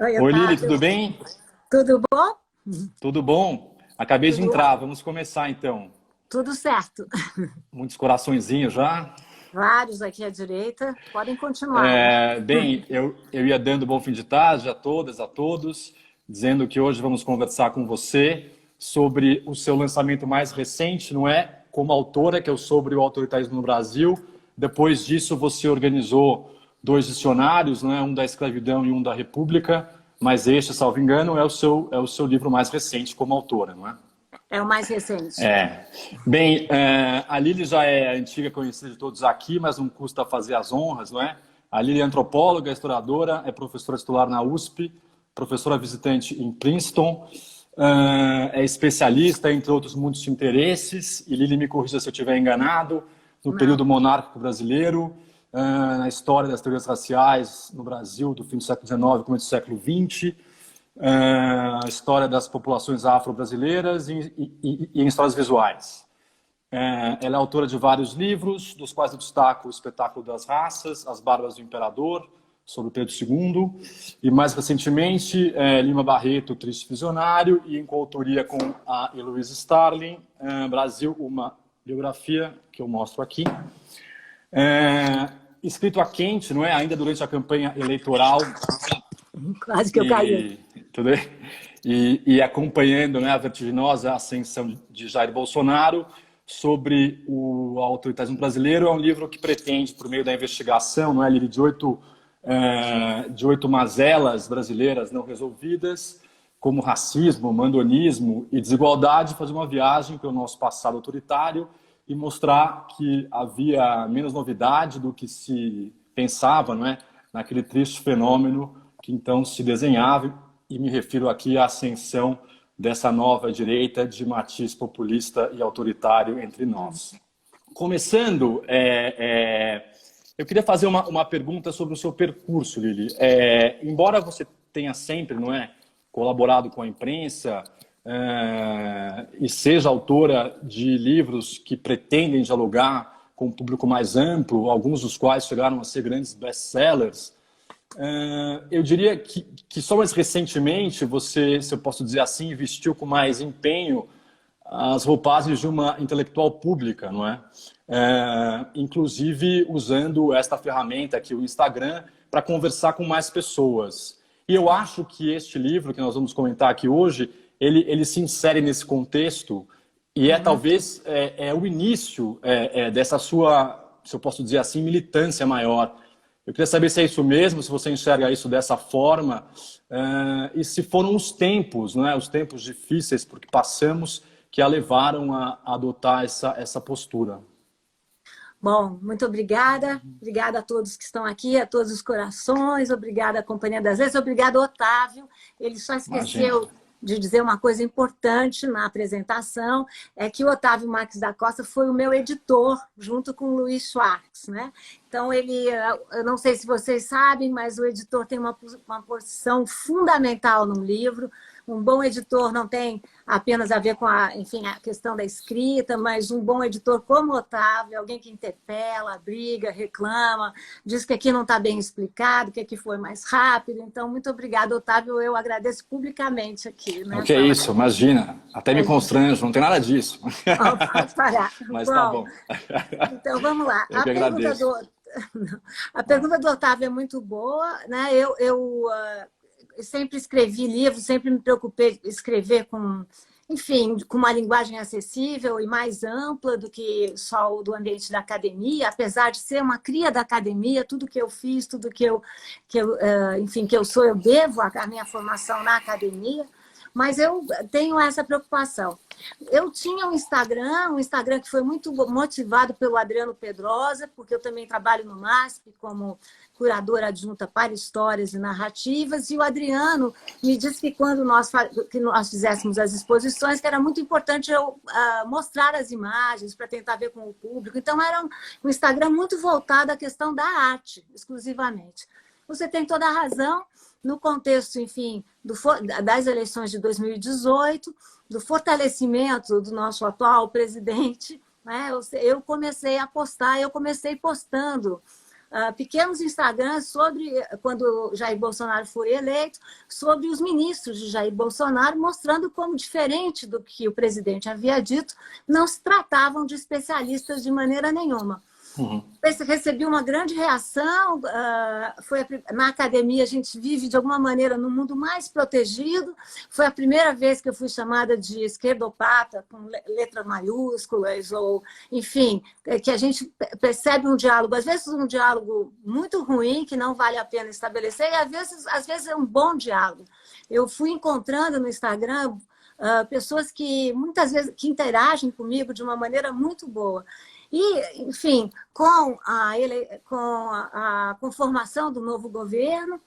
Oi, Oi, Lili, Otávio. tudo bem? Tudo bom? Tudo bom? Acabei de Tudo entrar, ótimo. vamos começar então. Tudo certo. Muitos coraçõezinhos já. Vários aqui à direita. Podem continuar, hein? Bem, eu ia dando bom fim de tarde a todas, a todos, dizendo que hoje vamos conversar com você sobre o seu lançamento mais recente, não é? Como autora, que é sobre o autoritarismo no Brasil. Depois disso, você organizou dois dicionários, não é? Um da escravidão e um da República, mas este, salvo engano, é o seu livro mais recente como autora, não é? É o mais recente. Bem, a Lili já é antiga conhecida de todos aqui, mas não custa fazer as honras, não é? A Lili é antropóloga, é historiadora, é professora titular na USP, professora visitante em Princeton, é especialista, entre outros muitos interesses, e Lili me corrija se eu estiver enganado, no Não. período monárquico brasileiro, na história das teorias raciais no Brasil do fim do século XIX e começo do século XX, a história das populações afro-brasileiras e em histórias visuais. Ela é autora de vários livros, dos quais eu destaco O Espetáculo das Raças, As Barbas do Imperador, sobre Pedro II, e mais recentemente, Lima Barreto, Triste Visionário, e em coautoria com a Heloise Starling, Brasil, uma biografia que eu mostro aqui. Escrito a quente, não é? Ainda durante a campanha eleitoral Quase que eu caí. tudo bem? E acompanhando, né, a vertiginosa ascensão de Jair Bolsonaro sobre o autoritarismo brasileiro. É um livro que pretende, por meio da investigação, não é, Lili, de oito mazelas brasileiras não resolvidas, como racismo, mandonismo e desigualdade, fazer uma viagem pelo nosso passado autoritário e mostrar que havia menos novidade do que se pensava, não é, naquele triste fenômeno que então se desenhava, e me refiro aqui à ascensão dessa nova direita de matiz populista e autoritário entre nós. Começando, eu queria fazer uma pergunta sobre o seu percurso, Lili. Embora você tenha sempre, não é, colaborado com a imprensa e seja autora de livros que pretendem dialogar com um público mais amplo, alguns dos quais chegaram a ser grandes best-sellers, eu diria que só mais recentemente você, se eu posso dizer assim, vestiu com mais empenho as roupagens de uma intelectual pública, não é? Inclusive usando esta ferramenta aqui, o Instagram, para conversar com mais pessoas. E eu acho que este livro que nós vamos comentar aqui hoje, ele se insere nesse contexto e talvez o início dessa sua, se eu posso dizer assim, militância maior. Eu queria saber se é isso mesmo, se você enxerga isso dessa forma, e se foram os tempos, não é? Os tempos difíceis por que passamos, que a levaram a adotar essa postura. Bom, muito obrigada. Obrigada a todos que estão aqui, a todos os corações. Obrigada à Companhia das Letras. Obrigada, Otávio. Ele só esqueceu Imagina. de dizer uma coisa importante na apresentação, é que o Otávio Marques da Costa foi o meu editor, junto com o Luiz Schwartz, né? Então, eu não sei se vocês sabem, mas o editor tem uma posição fundamental no livro. Um bom editor não tem apenas a ver com enfim, a questão da escrita, mas um bom editor como o Otávio, alguém que interpela, briga, reclama, diz que aqui não está bem explicado, que aqui foi mais rápido. Então, muito obrigada, Otávio. Eu agradeço publicamente aqui. O Né, que é isso? Imagina. Até me constranjo, não tem nada disso. Pode parar. Mas tá bom. Então, vamos lá. Eu que agradeço. A pergunta do Otávio é muito boa, né? Eu sempre escrevi livros, sempre me preocupei em escrever com, enfim, com uma linguagem acessível e mais ampla do que só o do ambiente da academia, apesar de ser uma cria da academia, tudo que eu fiz, tudo enfim, que eu sou, eu devo à minha formação na academia, mas eu tenho essa preocupação. Eu tinha um Instagram que foi muito motivado pelo Adriano Pedrosa, porque eu também trabalho no MASP como curadora adjunta para histórias e narrativas, e o Adriano me disse que quando nós fizéssemos as exposições, que era muito importante eu mostrar as imagens para tentar ver com o público. Então, era um Instagram muito voltado à questão da arte, exclusivamente. Você tem toda a razão, no contexto, enfim, das eleições de 2018, do fortalecimento do nosso atual presidente, né? Eu comecei a postar, eu comecei postando pequenos Instagrams sobre, quando Jair Bolsonaro foi eleito, sobre os ministros de Jair Bolsonaro, mostrando como, diferente do que o presidente havia dito, não se tratavam de especialistas de maneira nenhuma. Uhum. Recebi uma grande reação. Na academia, a gente vive, de alguma maneira, num mundo mais protegido. Foi a primeira vez que eu fui chamada de esquerdopata, com letras maiúsculas, ou, enfim, que a gente percebe um diálogo, às vezes um diálogo muito ruim, que não vale a pena estabelecer, e às vezes é um bom diálogo. Eu fui encontrando no Instagram pessoas que, muitas vezes, que interagem comigo de uma maneira muito boa. E, enfim, com a conformação do novo governo,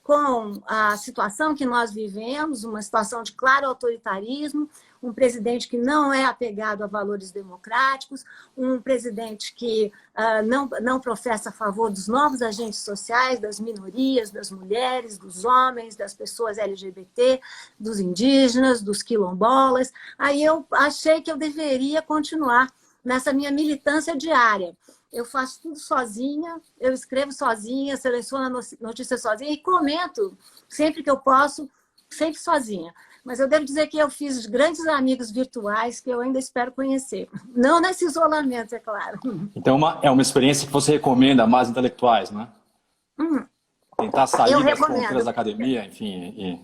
com a situação que nós vivemos, uma situação de claro autoritarismo, um presidente que não é apegado a valores democráticos, um presidente que não professa a favor dos novos agentes sociais, das minorias, das mulheres, dos homens, das pessoas LGBT, dos indígenas, dos quilombolas. Aí eu achei que eu deveria continuar nessa minha militância diária. Eu faço tudo sozinha, eu escrevo sozinha, seleciono notícias sozinha e comento sempre que eu posso, sempre sozinha. Mas eu devo dizer que eu fiz grandes amigos virtuais que eu ainda espero conhecer. Não nesse isolamento, é claro. Então é uma experiência que você recomenda a mais intelectuais, né? Tentar sair das fronteiras da academia, enfim.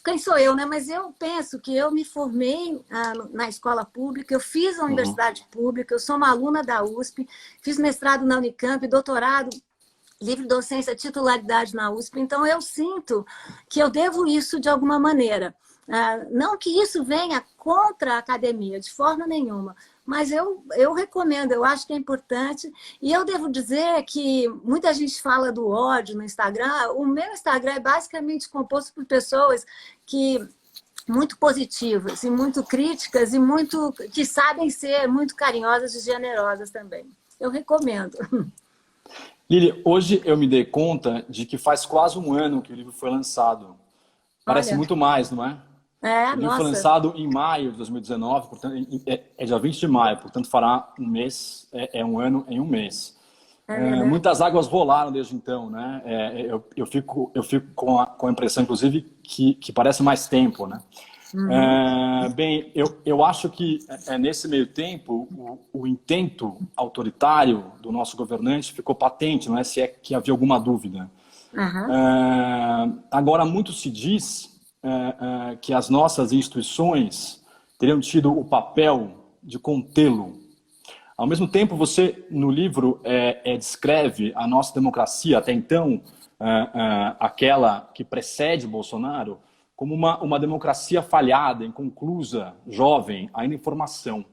Quem sou eu, né? Mas eu penso que eu me formei na escola pública, eu fiz a universidade pública, eu sou uma aluna da USP, fiz mestrado na Unicamp, doutorado, livre docência, titularidade na USP. Então, eu sinto que eu devo isso de alguma maneira. Não que isso venha contra a academia, de forma nenhuma. Mas eu recomendo, eu acho que é importante. E eu devo dizer que muita gente fala do ódio no Instagram. O meu Instagram é basicamente composto por pessoas muito positivas e muito críticas e que sabem ser muito carinhosas e generosas também. Eu recomendo. Lili, hoje eu me dei conta de que faz quase um ano que o livro foi lançado. Parece muito mais, não é? O livro foi lançado em maio de 2019, portanto, é dia 20 de maio, portanto fará um mês, um ano em um mês. Muitas águas rolaram desde então, né? Eu fico com a impressão, inclusive, que parece mais tempo, né? Bem, eu acho que nesse meio tempo o intento autoritário do nosso governante ficou patente, não é? Se é que havia alguma dúvida. Agora, muito se diz que as nossas instituições teriam tido o papel de contê-lo. Ao mesmo tempo, você, no livro, descreve a nossa democracia, até então, aquela que precede Bolsonaro, como uma democracia falhada, inconclusa, jovem, ainda em formação.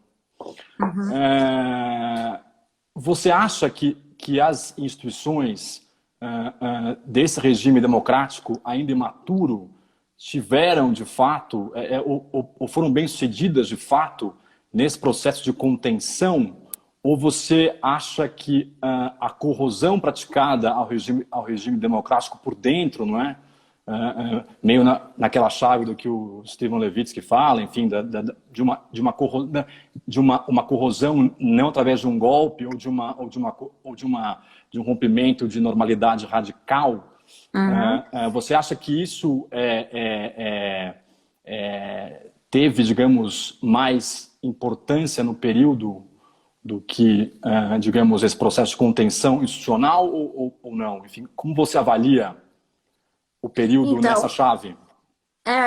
Você acha que as instituições desse regime democrático ainda imaturo tiveram, de fato, ou foram bem-sucedidas, de fato, nesse processo de contenção? Ou você acha que a corrosão praticada ao regime democrático por dentro, não é? Meio naquela chave do que o Steven Levitsky fala, enfim, de uma corrosão não através de um golpe ou de um rompimento de normalidade radical? Você acha que isso teve, digamos, mais importância no período do que, digamos, esse processo de contenção institucional ou não? Enfim, como você avalia o período nessa chave?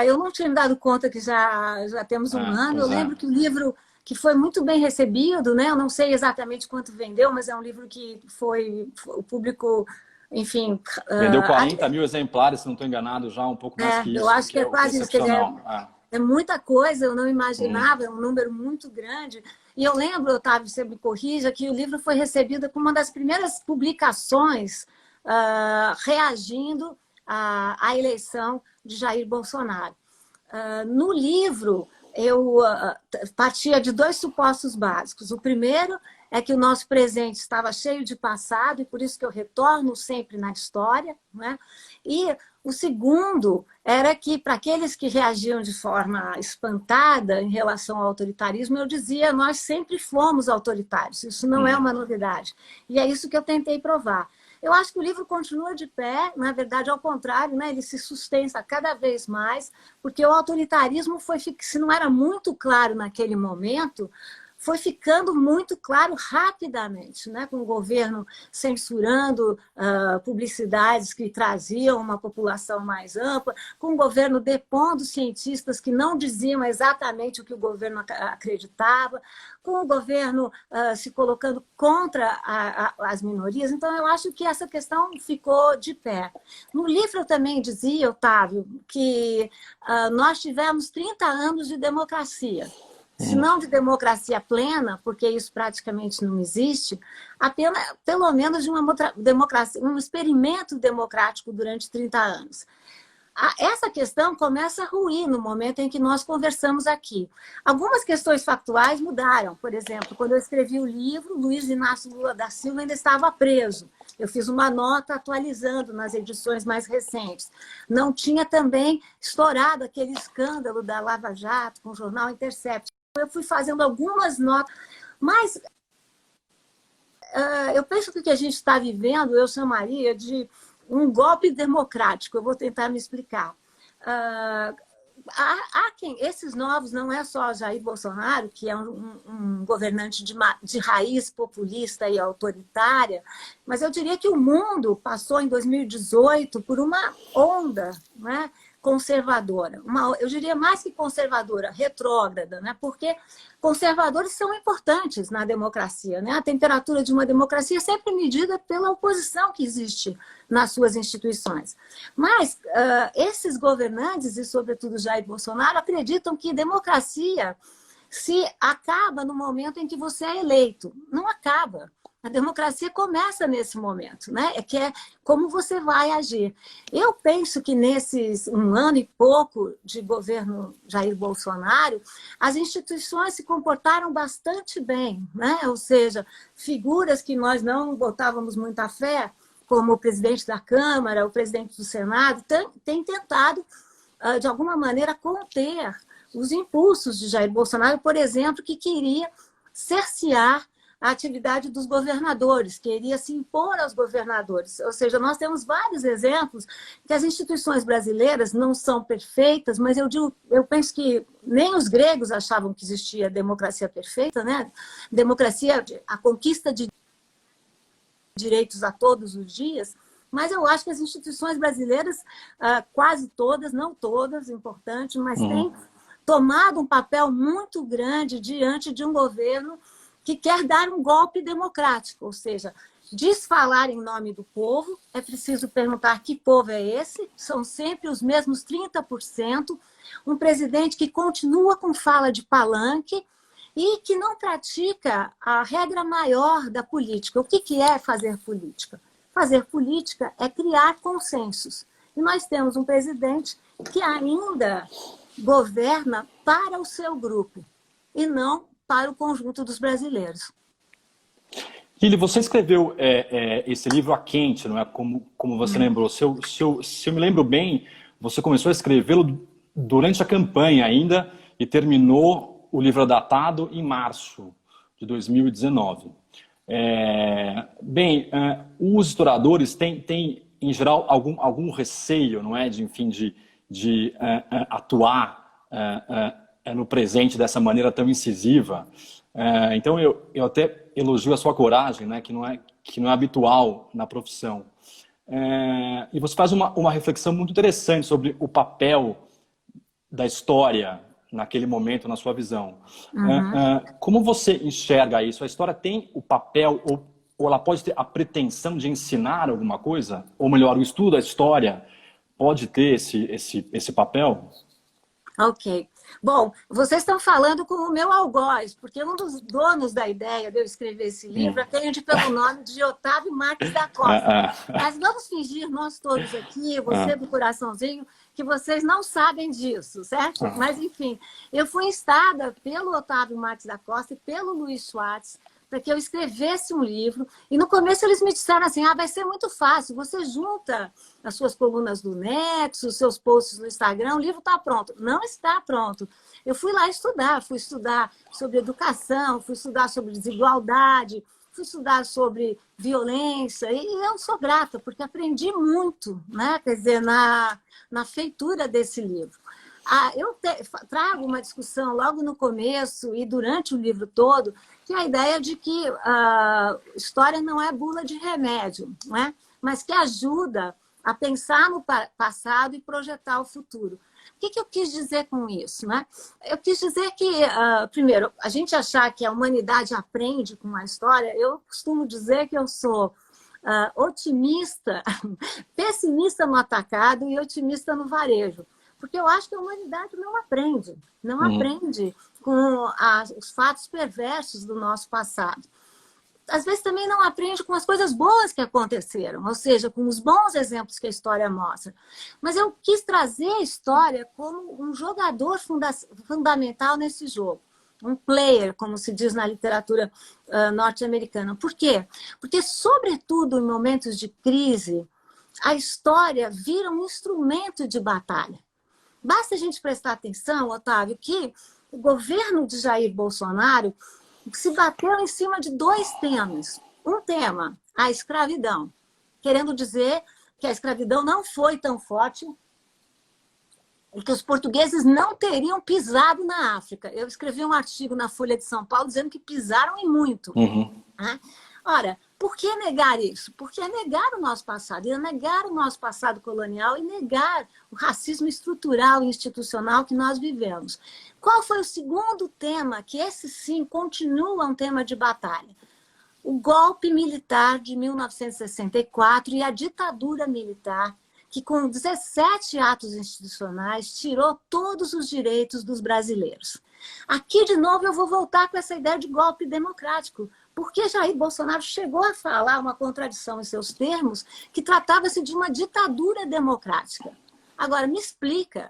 Eu não tinha me dado conta que já temos um ano. Eu lembro que o livro que foi muito bem recebido, né? Eu não sei exatamente quanto vendeu, mas é um livro que o público, enfim... Vendeu 40 mil exemplares, se não estou enganado, já um pouco mais que isso. Eu acho que é quase isso. É muita coisa, eu não imaginava, é um número muito grande. E eu lembro, Otávio, você me corrija, que o livro foi recebido como uma das primeiras publicações reagindo à eleição de Jair Bolsonaro. No livro, eu partia de dois supostos básicos. O primeiro é que o nosso presente estava cheio de passado, e por isso que eu retorno sempre na história, né? E o segundo era que, para aqueles que reagiam de forma espantada em relação ao autoritarismo, eu dizia, nós sempre fomos autoritários, isso não é uma novidade. E é isso que eu tentei provar. Eu acho que o livro continua de pé, na verdade, ao contrário, né? Ele se sustenta cada vez mais, porque o autoritarismo se não era muito claro naquele momento, foi ficando muito claro rapidamente, né? Com o governo censurando publicidades que traziam uma população mais ampla, com o governo depondo cientistas que não diziam exatamente o que o governo acreditava, com o governo se colocando contra as minorias. Então, eu acho que essa questão ficou de pé. No livro eu também dizia, Otávio, que nós tivemos 30 anos de democracia. Se não de democracia plena, porque isso praticamente não existe, apenas, pelo menos de uma democracia, um experimento democrático durante 30 anos. Essa questão começa a ruir no momento em que nós conversamos aqui. Algumas questões factuais mudaram. Por exemplo, quando eu escrevi o livro, Luiz Inácio Lula da Silva ainda estava preso. Eu fiz uma nota atualizando nas edições mais recentes. Não tinha também estourado aquele escândalo da Lava Jato com o jornal Intercept. Eu fui fazendo algumas notas, mas eu penso que o que a gente está vivendo, eu chamaria de um golpe democrático. Eu vou tentar me explicar. Esses novos, não é só Jair Bolsonaro, que é um governante de raiz populista e autoritária, mas eu diria que o mundo passou em 2018 por uma onda, né, conservadora, eu diria mais que conservadora, retrógrada, né? Porque conservadores são importantes na democracia, né? A temperatura de uma democracia é sempre medida pela oposição que existe nas suas instituições. Mas esses governantes, e sobretudo Jair Bolsonaro, acreditam que democracia se acaba no momento em que você é eleito. Não acaba. A democracia começa nesse momento, né? Que é como você vai agir. Eu penso que nesses 1 ano e pouco de governo Jair Bolsonaro, as instituições se comportaram bastante bem, né? Ou seja, figuras que nós não botávamos muita fé, como o presidente da Câmara, o presidente do Senado, têm tentado, de alguma maneira, conter os impulsos de Jair Bolsonaro, por exemplo, que queria cercear a atividade dos governadores, queria se impor aos governadores. Ou seja, nós temos vários exemplos que as instituições brasileiras não são perfeitas, mas eu penso que nem os gregos achavam que existia democracia perfeita, né? Democracia, a conquista de direitos a todos os dias, mas eu acho que as instituições brasileiras, quase todas, não todas, importante, mas têm tomado um papel muito grande diante de um governo que quer dar um golpe democrático, ou seja, desfalar em nome do povo. É preciso perguntar que povo é esse, são sempre os mesmos 30%, um presidente que continua com fala de palanque e que não pratica a regra maior da política. O que é fazer política? Fazer política é criar consensos. E nós temos um presidente que ainda governa para o seu grupo e não para o conjunto dos brasileiros. Lili, você escreveu esse livro a quente, não é? Como você lembrou. Se eu me lembro bem, você começou a escrevê-lo durante a campanha ainda e terminou o livro datado em março de 2019. Os historiadores têm em geral, algum receio, não é? De atuar no presente dessa maneira tão incisiva. Então, eu até elogio a sua coragem, né? que não é habitual na profissão. E você faz uma reflexão muito interessante sobre o papel da história naquele momento, na sua visão. Como você enxerga isso? A história tem o papel, ou ela pode ter a pretensão de ensinar alguma coisa? Ou melhor, o estudo da história pode ter esse papel? Ok. Bom, vocês estão falando com o meu algoz, porque um dos donos da ideia de eu escrever esse livro atende pelo nome de Otávio Marques da Costa. Mas vamos fingir, nós todos aqui, você do coraçãozinho, que vocês não sabem disso, certo? Mas, enfim, eu fui instada pelo Otávio Marques da Costa e pelo Luiz Schwartz para que eu escrevesse um livro. E no começo eles me disseram assim, vai ser muito fácil, você junta as suas colunas do Nexo, os seus posts no Instagram, o livro está pronto. Não está pronto. Eu fui lá estudar, fui estudar sobre educação, fui estudar sobre desigualdade, fui estudar sobre violência, e eu sou grata, porque aprendi muito, né? Quer dizer, na feitura desse livro. Eu trago uma discussão logo no começo e durante o livro todo, que é a ideia de que a história não é bula de remédio, né? Mas que ajuda a pensar no passado e projetar o futuro. O que eu quis dizer com isso, né? Eu quis dizer que, primeiro, a gente achar que a humanidade aprende com a história, eu costumo dizer que eu sou otimista, pessimista no atacado e otimista no varejo. Porque eu acho que a humanidade não aprende. Não aprende com os fatos perversos do nosso passado. Às vezes também não aprende com as coisas boas que aconteceram, ou seja, com os bons exemplos que a história mostra. Mas eu quis trazer a história como um jogador fundamental nesse jogo. Um player, como se diz na literatura norte-americana. Por quê? Porque, sobretudo em momentos de crise, a história vira um instrumento de batalha. Basta a gente prestar atenção, Otávio, que o governo de Jair Bolsonaro se bateu em cima de dois temas. Um tema, a escravidão, querendo dizer que a escravidão não foi tão forte e que os portugueses não teriam pisado na África. Eu escrevi um artigo na Folha de São Paulo dizendo que pisaram e muito. Né? Ora, por que negar isso? Porque é negar o nosso passado, e é negar o nosso passado colonial e negar o racismo estrutural e institucional que nós vivemos. Qual foi o segundo tema, que esse sim continua um tema de batalha? O golpe militar de 1964 e a ditadura militar, que com 17 atos institucionais tirou todos os direitos dos brasileiros. Aqui, de novo, eu vou voltar com essa ideia de golpe democrático, porque Jair Bolsonaro chegou a falar uma contradição em seus termos, que tratava-se de uma ditadura democrática. Agora, me explica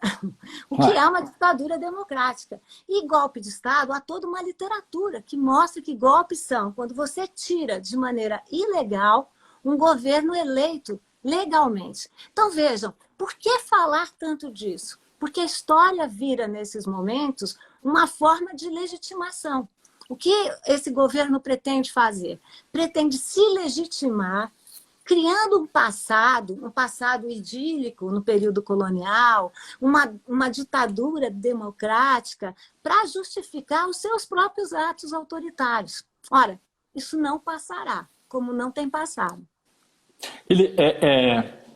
o que é uma ditadura democrática. E golpe de Estado, há toda uma literatura que mostra que golpes são quando você tira de maneira ilegal um governo eleito legalmente. Então, vejam, por que falar tanto disso? Porque a história vira, nesses momentos, uma forma de legitimação. O que esse governo pretende fazer? Pretende se legitimar, criando um passado idílico no período colonial, uma ditadura democrática, para justificar os seus próprios atos autoritários. Ora, isso não passará, como não tem passado.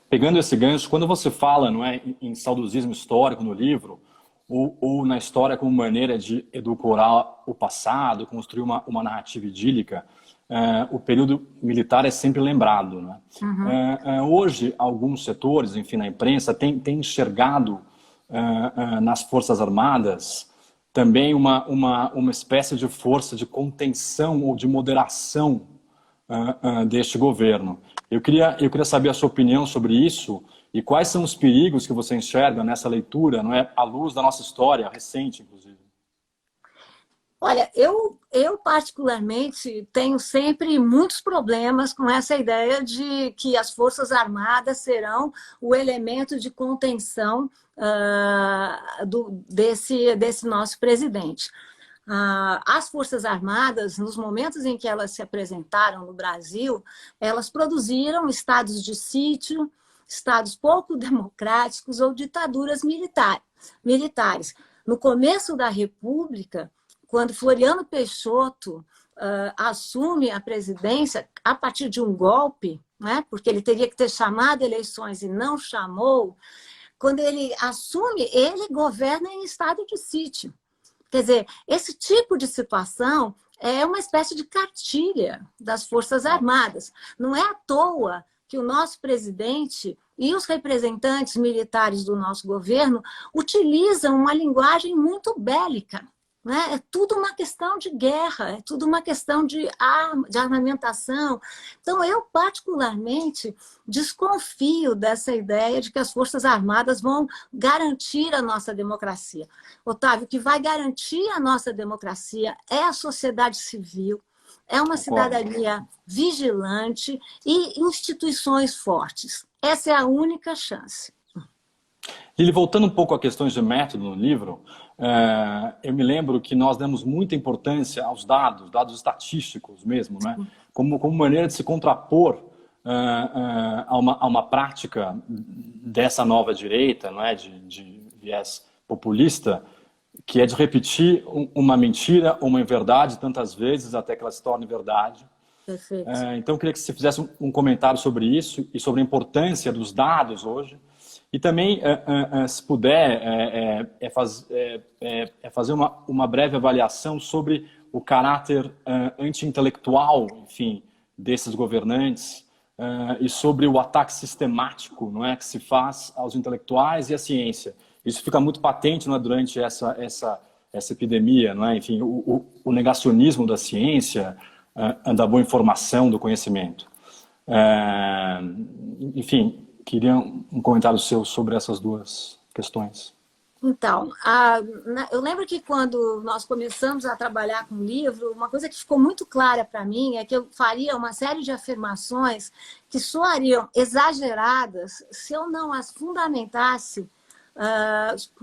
Pegando esse gancho, quando você fala, não é, em saudosismo histórico no livro, ou na história como maneira de edulcorar o passado, construir uma narrativa idílica, o período militar é sempre lembrado. Né? Hoje, alguns setores, enfim, na imprensa, têm enxergado nas Forças Armadas também uma espécie de força de contenção ou de moderação deste governo. Eu queria saber a sua opinião sobre isso e quais são os perigos que você enxerga nessa leitura, não é, à luz da nossa história recente, inclusive. Olha, eu particularmente tenho sempre muitos problemas com essa ideia de que as Forças Armadas serão o elemento de contenção desse nosso presidente. As Forças Armadas, nos momentos em que elas se apresentaram no Brasil, elas produziram estados de sítio, estados pouco democráticos ou ditaduras militares. No começo da República, quando Floriano Peixoto assume a presidência a partir de um golpe, né, porque ele teria que ter chamado eleições e não chamou, quando ele assume, ele governa em estado de sítio. Quer dizer, esse tipo de situação é uma espécie de cartilha das Forças Armadas. Não é à toa que o nosso presidente e os representantes militares do nosso governo utilizam uma linguagem muito bélica. Né? É tudo uma questão de guerra, é tudo uma questão de armamentação. Então, eu particularmente desconfio dessa ideia de que as Forças Armadas vão garantir a nossa democracia. Otávio, o que vai garantir a nossa democracia é a sociedade civil, é uma Concordo. cidadania vigilante e instituições fortes. Essa é a única chance. Lili, voltando um pouco a questões de método no livro, eu me lembro que nós demos muita importância aos dados estatísticos mesmo, né? Como maneira de se contrapor a uma prática dessa nova direita, não é? de viés populista, que é de repetir uma mentira ou uma inverdade tantas vezes até que ela se torne verdade. Perfeito. Então, eu queria que você fizesse um comentário sobre isso e sobre a importância dos dados hoje. E também, se puder, fazer uma breve avaliação sobre o caráter anti-intelectual, enfim, desses governantes e sobre o ataque sistemático, não é, que se faz aos intelectuais e à ciência. Isso fica muito patente, não é, durante essa epidemia, não é? Enfim, o negacionismo da ciência, da boa informação, do conhecimento. Enfim, queria um comentário seu sobre essas duas questões. Então, eu lembro que quando nós começamos a trabalhar com o livro, uma coisa que ficou muito clara para mim é que eu faria uma série de afirmações que soariam exageradas se eu não as fundamentasse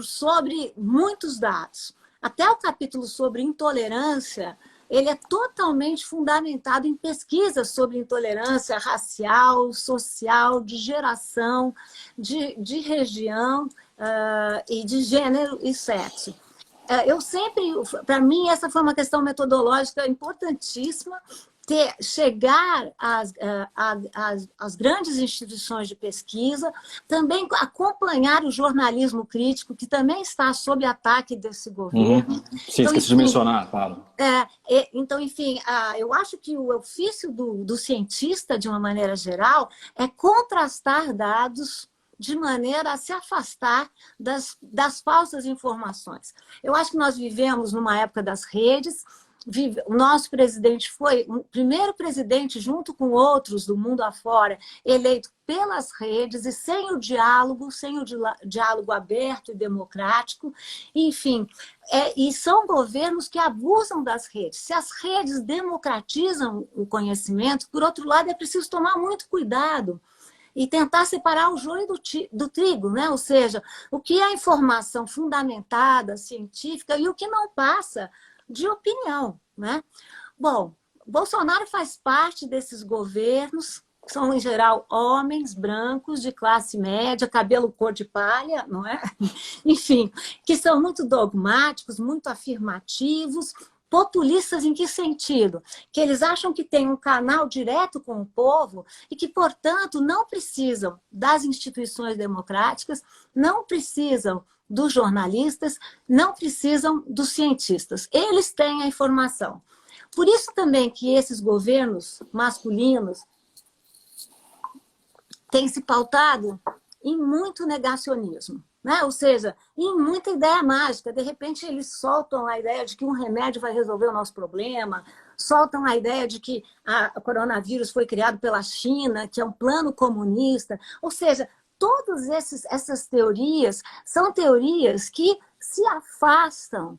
sobre muitos dados. Até o capítulo sobre intolerância, ele é totalmente fundamentado em pesquisas sobre intolerância racial, social, de geração, de região e de gênero e sexo. Para mim, essa foi uma questão metodológica importantíssima, chegar às grandes instituições de pesquisa, também acompanhar o jornalismo crítico, que também está sob ataque desse governo. Sim, esqueci de mencionar, claro. Então, enfim, eu acho que o ofício do cientista, de uma maneira geral, é contrastar dados de maneira a se afastar das falsas informações. Eu acho que nós vivemos numa época das redes. O nosso presidente foi o primeiro presidente, junto com outros do mundo afora, eleito pelas redes e sem o diálogo aberto e democrático. Enfim, e são governos que abusam das redes. Se as redes democratizam o conhecimento, por outro lado, é preciso tomar muito cuidado e tentar separar o joio do trigo, né? Ou seja, o que é informação fundamentada, científica, e o que não passa de opinião, né? Bom, Bolsonaro faz parte desses governos, que são, em geral, homens brancos de classe média, cabelo cor de palha, não é? Enfim, que são muito dogmáticos, muito afirmativos, populistas em que sentido? Que eles acham que tem um canal direto com o povo e que, portanto, não precisam das instituições democráticas, não precisam dos jornalistas, não precisam dos cientistas. Eles têm a informação. Por isso também que esses governos masculinos têm se pautado em muito negacionismo, né? Ou seja, em muita ideia mágica. De repente, eles soltam a ideia de que um remédio vai resolver o nosso problema, soltam a ideia de que o coronavírus foi criado pela China, que é um plano comunista. Ou seja, todas essas teorias são teorias que se afastam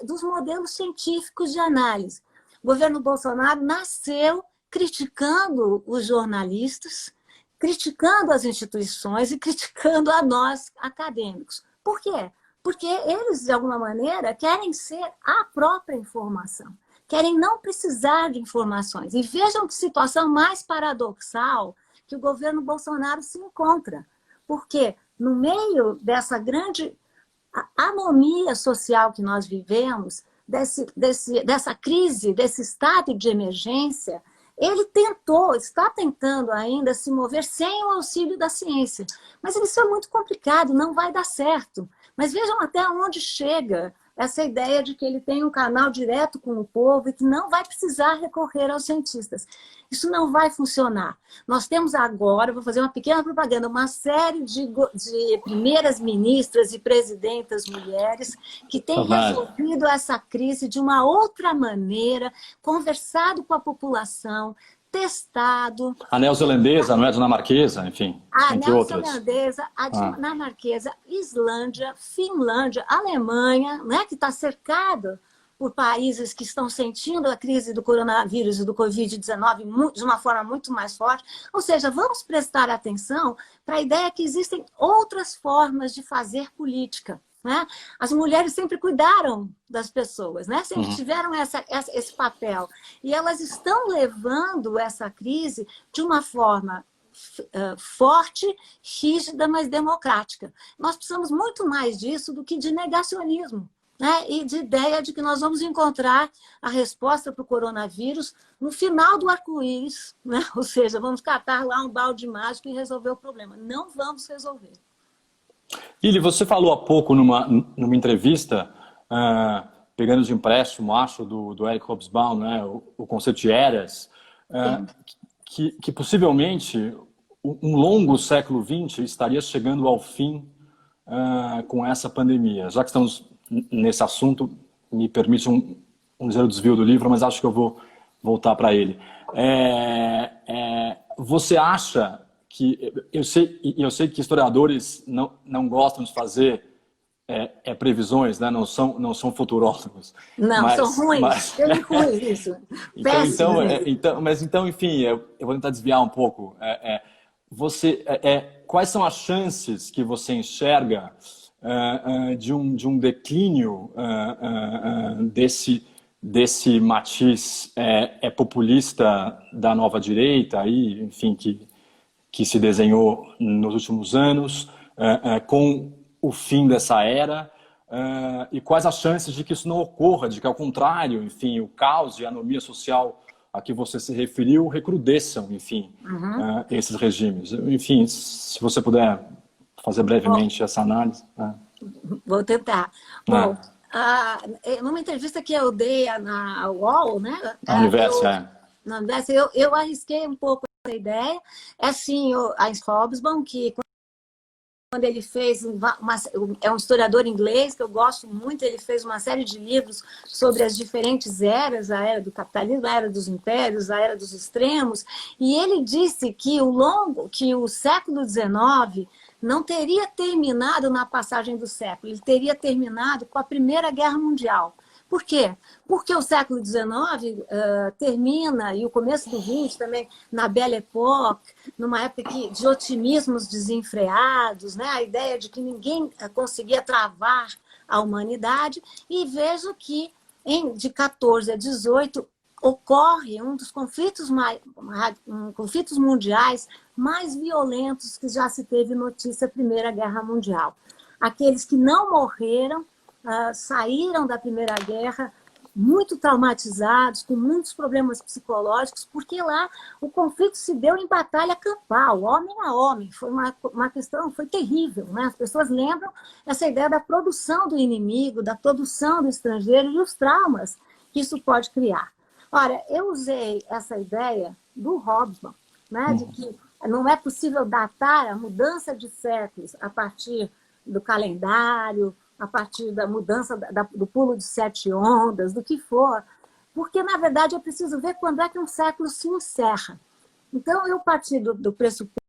dos modelos científicos de análise. O governo Bolsonaro nasceu criticando os jornalistas, criticando as instituições e criticando a nós, acadêmicos. Por quê? Porque eles, de alguma maneira, querem ser a própria informação, querem não precisar de informações. E vejam que situação mais paradoxal que o governo Bolsonaro se encontra. Porque no meio dessa grande anomia social que nós vivemos, dessa crise, desse estado de emergência, ele está tentando ainda se mover sem o auxílio da ciência. Mas isso é muito complicado, não vai dar certo. Mas vejam até onde chega essa ideia de que ele tem um canal direto com o povo e que não vai precisar recorrer aos cientistas. Isso não vai funcionar. Nós temos agora, vou fazer uma pequena propaganda, uma série de primeiras ministras e presidentas mulheres que têm resolvido essa crise de uma outra maneira, conversado com a população, testado. A neozelandesa, não é? A dinamarquesa, enfim, entre outras. A neozelandesa, a dinamarquesa, Islândia, Finlândia, Alemanha, né, que está cercada por países que estão sentindo a crise do coronavírus e do Covid-19 de uma forma muito mais forte. Ou seja, vamos prestar atenção para a ideia que existem outras formas de fazer política. Né? As mulheres sempre cuidaram das pessoas, né? Sempre tiveram esse papel. E elas estão levando essa crise de uma forma forte, rígida, mas democrática. Nós precisamos muito mais disso do que de negacionismo, né? E de ideia de que nós vamos encontrar a resposta para o coronavírus no final do arco-íris, né? Ou seja, vamos catar lá um balde mágico e resolver o problema. Não vamos resolver. Lili, você falou há pouco numa entrevista, pegando de empréstimo, acho, do Eric Hobsbawm, né, o conceito de eras, que possivelmente um longo século XX estaria chegando ao fim com essa pandemia. Já que estamos nesse assunto, me permite um ligeiro desvio do livro, mas acho que eu vou voltar para ele. Você acha que... Eu sei que historiadores não gostam de fazer previsões, né? Não são futurólogos. Não, são ruins. Tem ruins isso. Então, enfim, eu vou tentar desviar um pouco. Quais são as chances que você enxerga de um declínio desse matiz populista da nova direita, aí, enfim, que se desenhou nos últimos anos, com o fim dessa era, e quais as chances de que isso não ocorra, de que, ao contrário, enfim, o caos e a anomia social a que você se referiu recrudesçam, enfim, esses regimes. Enfim, se você puder fazer brevemente essa análise. Vou tentar. Bom, numa entrevista que eu dei na UOL, né? A Universo, Na Universo, eu arrisquei um pouco essa ideia. É assim, o Heinz Hobsbawm, que quando ele fez, é um historiador inglês que eu gosto muito, ele fez uma série de livros sobre as diferentes eras, a era do capitalismo, a era dos impérios, a era dos extremos, e ele disse que o século XIX não teria terminado na passagem do século, ele teria terminado com a Primeira Guerra Mundial. Por quê? Porque o século XIX termina, e o começo do XX também, na Belle Époque, numa época de otimismos desenfreados, né? A ideia de que ninguém conseguia travar a humanidade, e vejo que de 14 a 18 ocorre um dos conflitos mundiais mais violentos que já se teve notícia, a Primeira Guerra Mundial. Aqueles que não morreram saíram da Primeira Guerra muito traumatizados, com muitos problemas psicológicos, porque lá o conflito se deu em batalha campal, homem a homem. Foi uma questão, foi terrível, né? As pessoas lembram essa ideia da produção do inimigo, da produção do estrangeiro e os traumas que isso pode criar. Ora, eu usei essa ideia do Hobsbawm, né, de que não é possível datar a mudança de séculos a partir do calendário, a partir da mudança do pulo de 7 ondas, do que for, porque, na verdade, é preciso ver quando é que um século se encerra. Então, eu parti do pressuposto,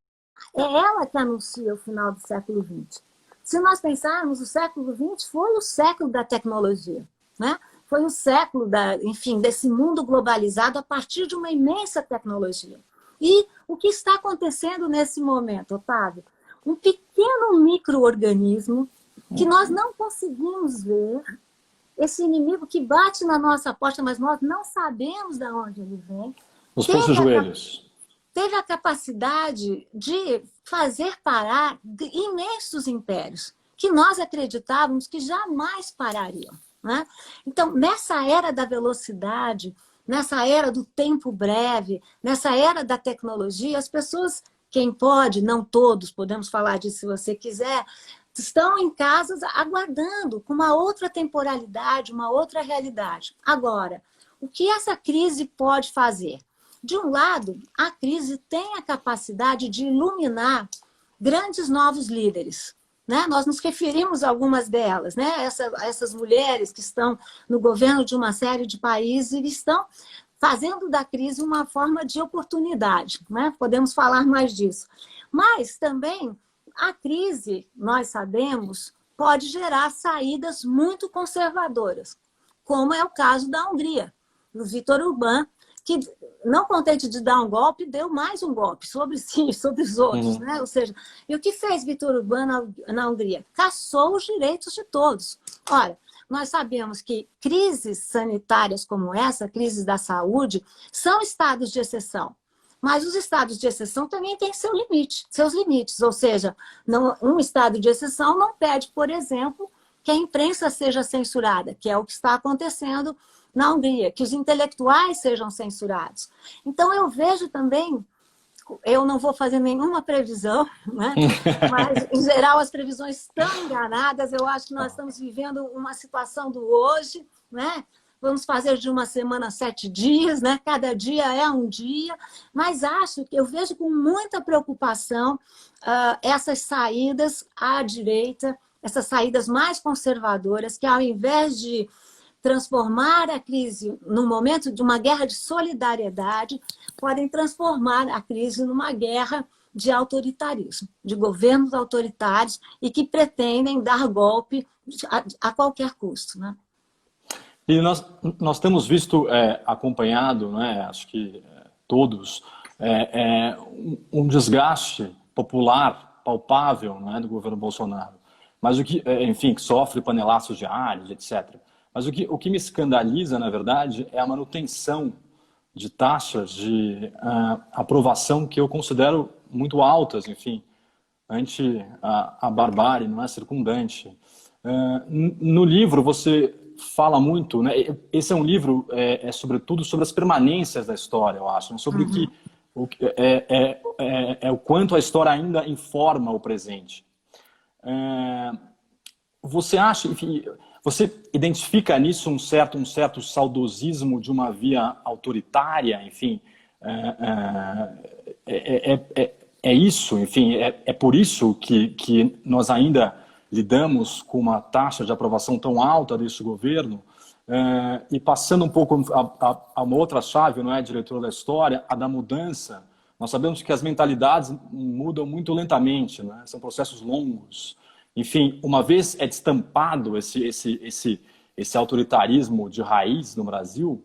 é ela que anuncia o final do século XX. Se nós pensarmos, o século XX foi o século da tecnologia, né? Foi o século, enfim, desse mundo globalizado a partir de uma imensa tecnologia. E o que está acontecendo nesse momento, Otávio? Um pequeno micro-organismo que nós não conseguimos ver, esse inimigo que bate na nossa porta, mas nós não sabemos de onde ele vem. Os nossos joelhos. Teve a capacidade de fazer parar imensos impérios, que nós acreditávamos que jamais parariam, né? Então, nessa era da velocidade, nessa era do tempo breve, nessa era da tecnologia, as pessoas, quem pode, não todos, podemos falar disso se você quiser, estão em casas aguardando com uma outra temporalidade, uma outra realidade. Agora, o que essa crise pode fazer? De um lado, a crise tem a capacidade de iluminar grandes novos líderes, né? Nós nos referimos a algumas delas, né? Essas mulheres que estão no governo de uma série de países e estão fazendo da crise uma forma de oportunidade, né? Podemos falar mais disso. Mas também a crise, nós sabemos, pode gerar saídas muito conservadoras. como é o caso da Hungria, do Viktor Orbán, que, não contente de dar um golpe, deu mais um golpe sobre si, sobre os outros. Né? Ou seja, e o que fez Viktor Orbán na Hungria? Cassou os direitos de todos. Ora, nós sabemos que crises sanitárias como essa, crises da saúde, são estados de exceção. Mas os estados de exceção também têm seus limites. Ou seja, um estado de exceção não pede, por exemplo, que a imprensa seja censurada, que é o que está acontecendo na Hungria, que os intelectuais sejam censurados. Então, eu vejo também, eu não vou fazer nenhuma previsão, né? Mas, em geral, as previsões estão enganadas. Eu acho que nós estamos vivendo uma situação do hoje, né? Vamos fazer de uma semana 7 dias, né? Cada dia é um dia, mas eu vejo com muita preocupação essas saídas à direita, essas saídas mais conservadoras, que ao invés de transformar a crise num momento de uma guerra de solidariedade, podem transformar a crise numa guerra de autoritarismo, de governos autoritários e que pretendem dar golpe a qualquer custo. Né? E nós temos visto, acompanhado, né, acho que todos, um desgaste popular palpável, né, do governo Bolsonaro. Mas o que, enfim, que sofre panelaços diários, etc. Mas o que me escandaliza, na verdade, é a manutenção de taxas de aprovação que eu considero muito altas, enfim, ante a barbárie, não é, circundante. No livro você fala muito, né? Esse é um livro, sobretudo sobre as permanências da história, eu acho, né? Sobre o quanto a história ainda informa o presente. Você acha, enfim, você identifica nisso um certo saudosismo de uma via autoritária, enfim, isso, enfim, é por isso que nós ainda lidamos com uma taxa de aprovação tão alta deste governo, e passando um pouco a uma outra chave, não é, diretor da história, a da mudança. Nós sabemos que as mentalidades mudam muito lentamente, né? São processos longos. Enfim, uma vez destampado esse autoritarismo de raiz no Brasil,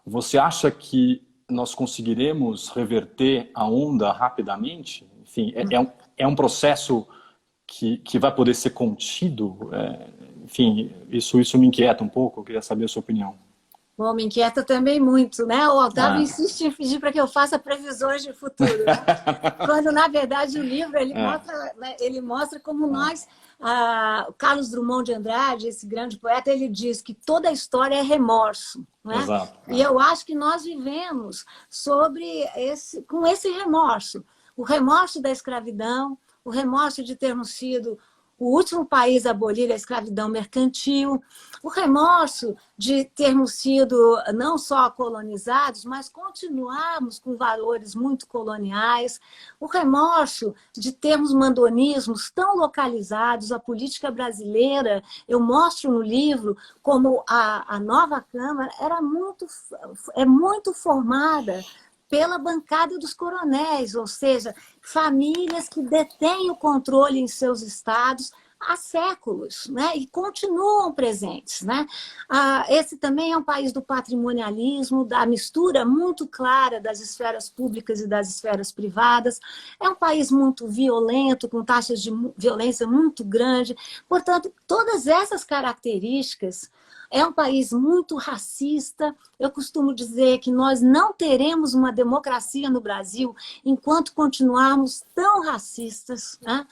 você acha que nós conseguiremos reverter a onda rapidamente? Enfim, é um processo que vai poder ser contido? Enfim, isso me inquieta um pouco, eu queria saber a sua opinião. Bom, me inquieta também muito, né? O Otávio insiste em pedir para que eu faça previsões de futuro, né? Quando, na verdade, o livro ele mostra como nós... o Carlos Drummond de Andrade, esse grande poeta, ele diz que toda a história é remorso. Né? Exato. E eu acho que nós vivemos com esse remorso. O remorso da escravidão, o remorso de termos sido o último país a abolir a escravidão mercantil, o remorso de termos sido não só colonizados, mas continuarmos com valores muito coloniais, o remorso de termos mandonismos tão localizados. A política brasileira, eu mostro no livro como a nova Câmara é muito formada pela bancada dos coronéis, ou seja, famílias que detêm o controle em seus estados há séculos, né? E continuam presentes. Né? Esse também é um país do patrimonialismo, da mistura muito clara das esferas públicas e das esferas privadas. É um país muito violento, com taxas de violência muito grandes. Portanto, todas essas características. É um país muito racista. Eu costumo dizer que nós não teremos uma democracia no Brasil enquanto continuarmos tão racistas, né?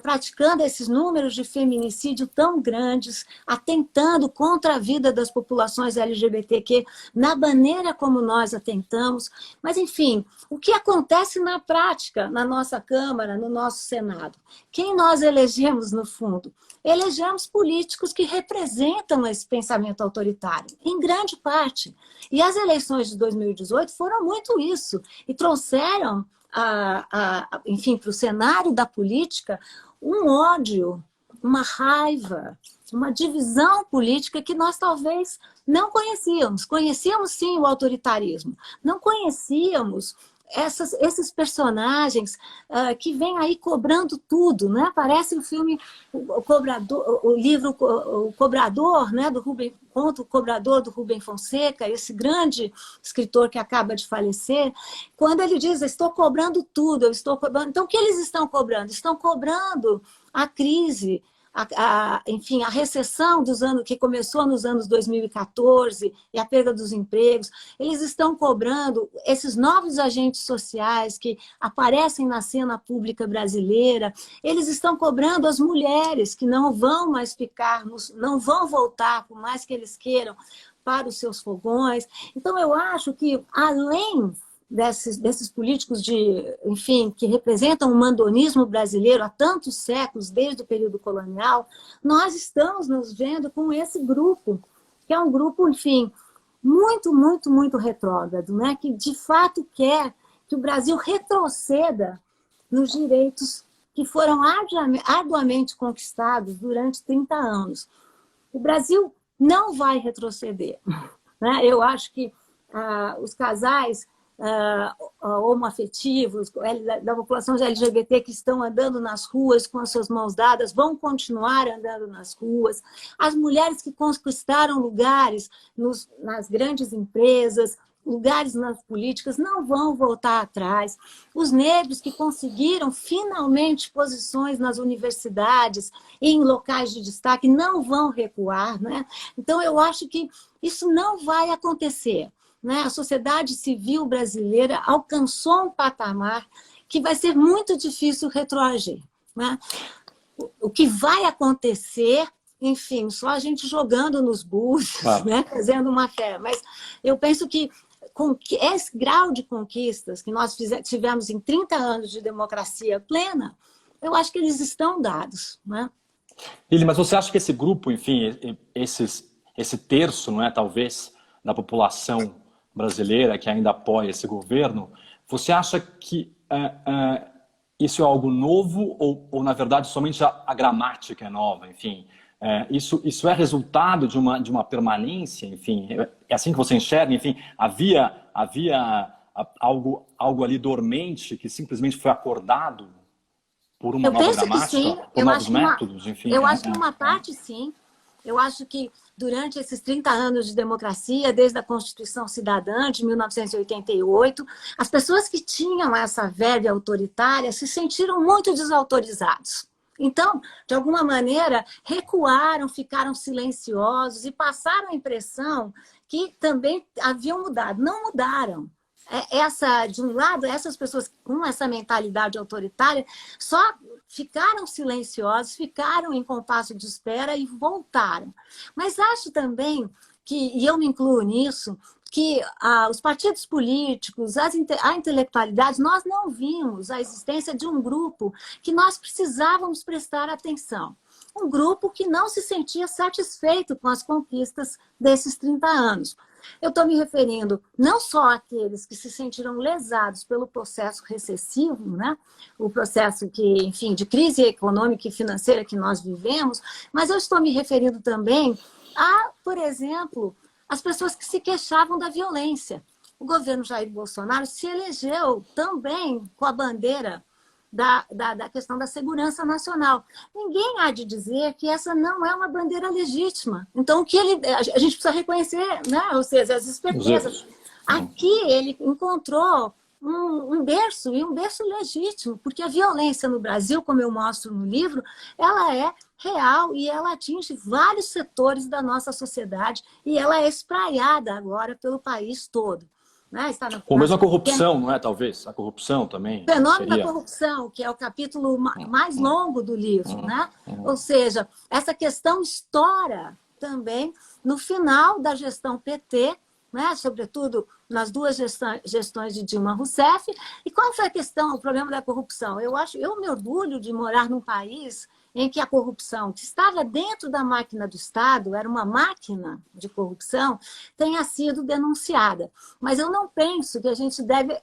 Praticando esses números de feminicídio tão grandes, atentando contra a vida das populações LGBTQ, na maneira como nós atentamos. Mas, enfim, o que acontece na prática, na nossa Câmara, no nosso Senado? Quem nós elegemos, no fundo? Elegemos políticos que representam esse pensamento autoritário, em grande parte. E as eleições de 2018 foram muito isso, e trouxeram, enfim, para o cenário da política, um ódio, uma raiva, uma divisão política que nós talvez não conhecíamos. Conhecíamos, sim, o autoritarismo. Não conhecíamos esses personagens que vêm aí cobrando tudo, né? Parece o filme O Cobrador, o livro O Cobrador, né? Conto O Cobrador, do Rubem Fonseca, esse grande escritor que acaba de falecer, quando ele diz, estou cobrando tudo, eu estou cobrando. Então, o que eles estão cobrando? Estão cobrando a crise, enfim, a recessão dos anos, que começou nos anos 2014 e a perda dos empregos. Eles estão cobrando esses novos agentes sociais que aparecem na cena pública brasileira. Eles estão cobrando as mulheres que não vão mais ficar, não vão voltar, por mais que eles queiram, para os seus fogões. Então, eu acho que, além desses políticos enfim, que representam o mandonismo brasileiro há tantos séculos, desde o período colonial, nós estamos nos vendo com esse grupo, que é um grupo, enfim, muito, muito, muito retrógrado, né? Que de fato quer que o Brasil retroceda nos direitos que foram arduamente conquistados durante 30 anos. O Brasil não vai retroceder, né? Eu acho que os casais homoafetivos, da população LGBT que estão andando nas ruas com as suas mãos dadas, vão continuar andando nas ruas. As mulheres que conquistaram lugares nas grandes empresas, lugares nas políticas, não vão voltar atrás. Os negros que conseguiram finalmente posições nas universidades e em locais de destaque não vão recuar, né? Então, eu acho que isso não vai acontecer. Né? A sociedade civil brasileira alcançou um patamar que vai ser muito difícil retroagir. Né? O que vai acontecer, enfim, só a gente jogando nos búzios, claro, né? Fazendo uma fé. Mas eu penso que esse grau de conquistas que nós tivemos em 30 anos de democracia plena, eu acho que eles estão dados. Né? Lili, mas você acha que esse grupo, enfim, esse terço, não é, talvez, da população brasileira que ainda apoia esse governo, você acha que isso é algo novo ou na verdade, somente a gramática é nova? Enfim, isso é resultado de uma permanência? Enfim, é assim que você enxerga? Enfim, havia algo ali dormente que simplesmente foi acordado por uma nova gramática, por novos métodos? Enfim, eu acho que uma parte, sim. Eu acho que durante esses 30 anos de democracia, desde a Constituição Cidadã de 1988, as pessoas que tinham essa verve autoritária se sentiram muito desautorizados. Então, de alguma maneira, recuaram, ficaram silenciosos e passaram a impressão que também haviam mudado. Não mudaram. De um lado, essas pessoas com essa mentalidade autoritária só ficaram silenciosos, ficaram em compasso de espera e voltaram. Mas acho também que, e eu me incluo nisso, que os partidos políticos, a intelectualidade, nós não vimos a existência de um grupo que nós precisávamos prestar atenção. Um grupo que não se sentia satisfeito com as conquistas desses 30 anos. Eu estou me referindo não só àqueles que se sentiram lesados pelo processo recessivo, né? O processo enfim, de crise econômica e financeira que nós vivemos, mas eu estou me referindo também por exemplo, as pessoas que se queixavam da violência. O governo Jair Bolsonaro se elegeu também com a bandeira da questão da segurança nacional. Ninguém há de dizer que essa não é uma bandeira legítima. Então, a gente precisa reconhecer, né? Ou seja, as espertezas. Aqui ele encontrou um berço, e um berço legítimo, porque a violência no Brasil, como eu mostro no livro, ela é real e ela atinge vários setores da nossa sociedade e ela é espraiada agora pelo país todo. Né? Ou mesmo a corrupção, não é? Talvez. A corrupção também. O fenômeno da corrupção, que é o capítulo mais longo do livro. Né? Ou seja, essa questão estoura também no final da gestão PT, né? Sobretudo nas duas gestões de Dilma Rousseff. E qual foi o problema da corrupção? Eu me orgulho de morar num país em que a corrupção, que estava dentro da máquina do Estado, era uma máquina de corrupção, tenha sido denunciada. Mas eu não penso que a gente deve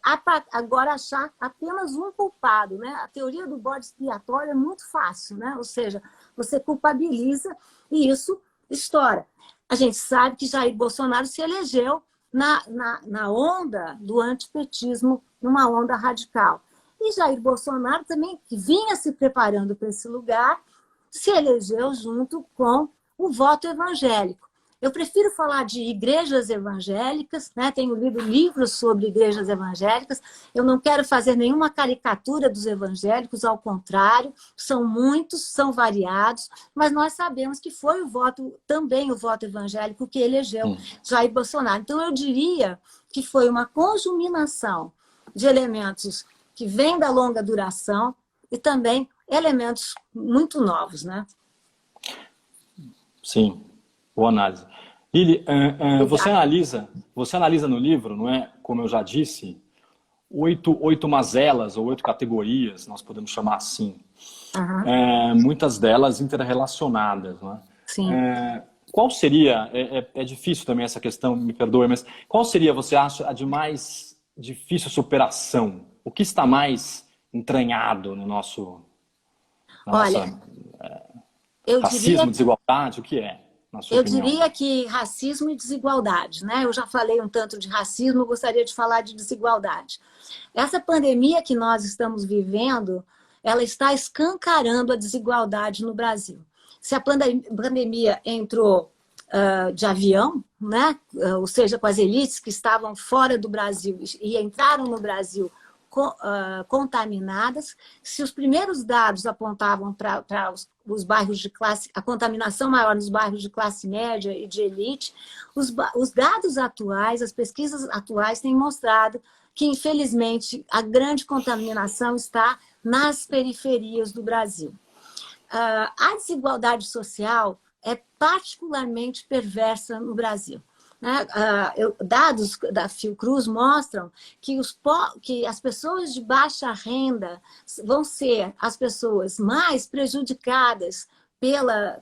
agora achar apenas um culpado. Né? A teoria do bode expiatório é muito fácil, né? Ou seja, você culpabiliza e isso estoura. A gente sabe que Jair Bolsonaro se elegeu na onda do antipetismo, numa onda radical. E Jair Bolsonaro também, que vinha se preparando para esse lugar, se elegeu junto com o voto evangélico. Eu prefiro falar de igrejas evangélicas, né? Tenho lido livros sobre igrejas evangélicas. Eu não quero fazer nenhuma caricatura dos evangélicos, ao contrário, são muitos, são variados, mas nós sabemos que foi também o voto evangélico que elegeu Jair Bolsonaro. Então, eu diria que foi uma conjuminação de elementos que vêm da longa duração e também elementos muito novos, né? Sim. Boa análise. Lili, você analisa no livro, não é? Como eu já disse, oito mazelas ou 8 categorias, nós podemos chamar assim. Muitas delas interrelacionadas, não é? Sim. Qual seria, é difícil também essa questão, me perdoe, mas qual seria, você acha, a de mais difícil superação? O que está mais entranhado no nosso racismo, desigualdade, o que é? Eu diria que racismo e desigualdade, né? Eu já falei um tanto de racismo, gostaria de falar de desigualdade. Essa pandemia que nós estamos vivendo, ela está escancarando a desigualdade no Brasil. Se a pandemia entrou de avião, né? Ou seja, com as elites que estavam fora do Brasil e entraram no Brasil contaminadas, se os primeiros dados apontavam para os bairros de classe, a contaminação maior nos bairros de classe média e de elite, os dados atuais, as pesquisas atuais têm mostrado que, infelizmente, a grande contaminação está nas periferias do Brasil. A desigualdade social é particularmente perversa no Brasil. Dados da Fiocruz mostram que as pessoas de baixa renda vão ser as pessoas mais prejudicadas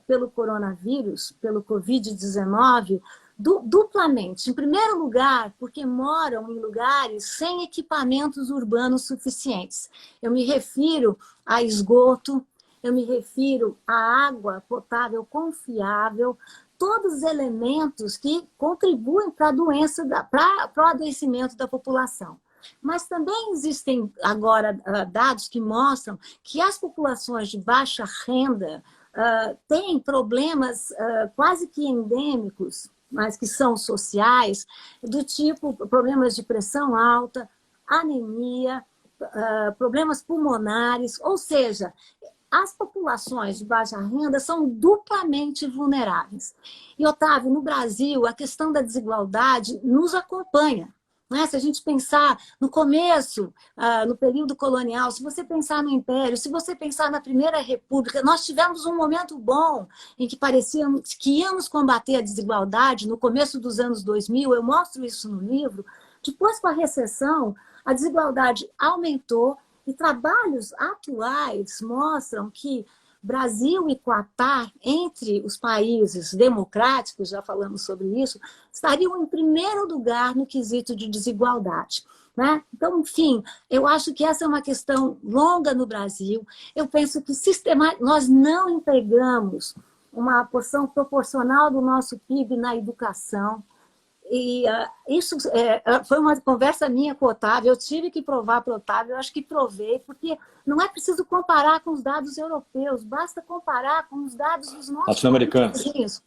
pelo coronavírus, pelo Covid-19, duplamente. Em primeiro lugar, porque moram em lugares sem equipamentos urbanos suficientes. Eu me refiro a esgoto, eu me refiro a água potável confiável, todos os elementos que contribuem para o adoecimento da população. Mas também existem agora dados que mostram que as populações de baixa renda têm problemas quase que endêmicos, mas que são sociais, do tipo problemas de pressão alta, anemia, problemas pulmonares, ou seja, as populações de baixa renda são duplamente vulneráveis. E, Otávio, no Brasil, a questão da desigualdade nos acompanha. Né? Se a gente pensar no começo, no período colonial, se você pensar no Império, se você pensar na Primeira República, nós tivemos um momento bom em que parecíamos que íamos combater a desigualdade no começo dos anos 2000, eu mostro isso no livro. Depois, com a recessão, a desigualdade aumentou. E trabalhos atuais mostram que Brasil e Catar, entre os países democráticos, já falamos sobre isso, estariam em primeiro lugar no quesito de desigualdade. Né? Então, enfim, eu acho que essa é uma questão longa no Brasil. Eu penso que nós não empregamos uma porção proporcional do nosso PIB na educação. E isso foi uma conversa minha com o Otávio, eu tive que provar para o Otávio, eu acho que provei, porque não é preciso comparar com os dados europeus, basta comparar com os dados dos nossos latino-americanos.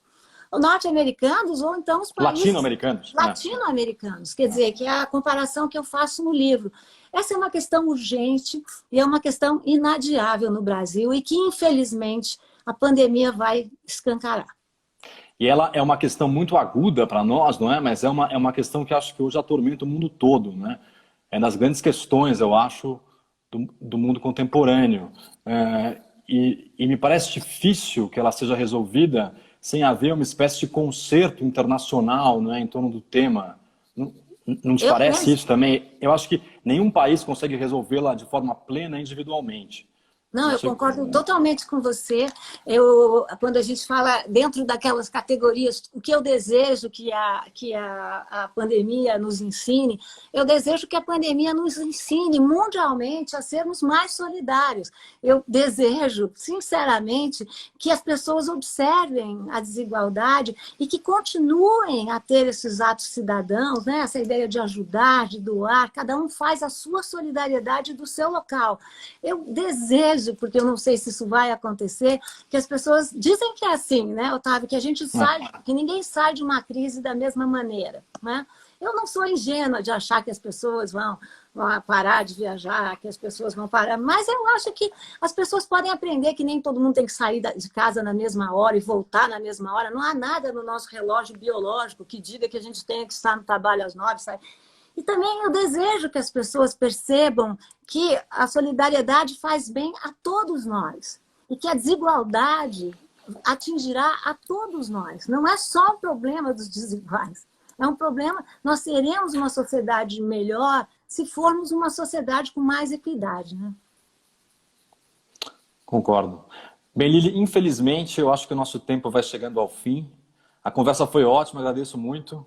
Norte-americanos ou então os países latino-americanos. Latino-americanos, quer dizer, que é a comparação que eu faço no livro. Essa é uma questão urgente e é uma questão inadiável no Brasil e que, infelizmente, a pandemia vai escancarar. E ela é uma questão muito aguda para nós, não é? Mas é uma questão que acho que hoje atormenta o mundo todo, né? É das grandes questões, eu acho, do mundo contemporâneo. E me parece difícil que ela seja resolvida sem haver uma espécie de concerto internacional, não é, em torno do tema. Não te parece isso também? Eu acho que nenhum país consegue resolvê-la de forma plena individualmente. Não, eu Achei- concordo totalmente com você. Quando a gente fala dentro daquelas categorias, o que eu desejo que a pandemia nos ensine, eu desejo que a pandemia nos ensine mundialmente a sermos mais solidários. Eu desejo, sinceramente, que as pessoas observem a desigualdade e que continuem a ter esses atos cidadãos, né? Essa ideia de ajudar, de doar, cada um faz a sua solidariedade do seu local. Eu desejo, porque eu não sei se isso vai acontecer, que as pessoas dizem que é assim, né, Otávio, que a gente sai, que ninguém sai de uma crise da mesma maneira, né? Eu não sou ingênua de achar que as pessoas vão parar de viajar, que as pessoas vão parar, mas eu acho que as pessoas podem aprender que nem todo mundo tem que sair de casa na mesma hora e voltar na mesma hora. Não há nada no nosso relógio biológico que diga que a gente tem que estar no trabalho às 9, sair. E também eu desejo que as pessoas percebam que a solidariedade faz bem a todos nós e que a desigualdade atingirá a todos nós. Não é só um problema dos desiguais. É um problema, nós teremos uma sociedade melhor se formos uma sociedade com mais equidade, né? Concordo. Bem, Lili, infelizmente, eu acho que o nosso tempo vai chegando ao fim. A conversa foi ótima, agradeço muito.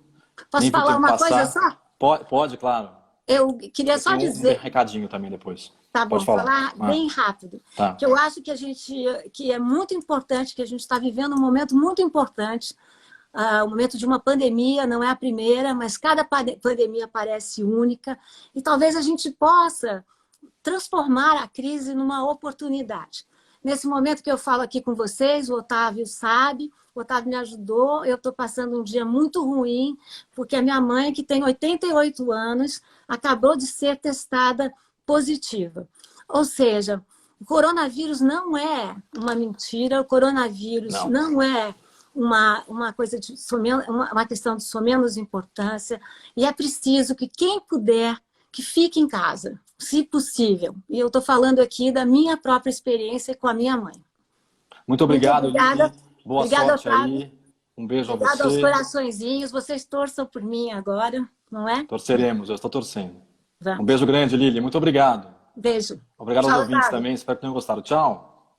Posso Nem vi o falar tempo uma passar. coisa só? Pode, claro. Eu queria Eu só tenho um dizer... recadinho também depois. Tá bom, Pode falar. bem rápido. Tá. Que eu acho que é muito importante, que a gente está vivendo um momento muito importante, o momento de uma pandemia, não é a primeira, mas cada pandemia parece única, e talvez a gente possa transformar a crise numa oportunidade. Nesse momento que eu falo aqui com vocês, o Otávio sabe, o Otávio me ajudou, eu estou passando um dia muito ruim, porque a minha mãe, que tem 88 anos, acabou de ser testada positiva. Ou seja, o coronavírus não é uma mentira, o coronavírus não é uma coisa de uma questão de somenos importância, e é preciso que quem puder, que fique em casa, se possível. E eu estou falando aqui da minha própria experiência com a minha mãe. Muito obrigado, obrigada. Lili. Boa Obrigada, sorte Otávio. aí. Um beijo a Obrigada aos você. coraçõezinhos. Vocês torçam por mim agora, não é? Torceremos, eu estou torcendo. Vamos. Um beijo grande, Lili. Muito obrigado. Beijo. Obrigado Tchau, aos ouvintes Otávio. também. Espero que tenham gostado. Tchau.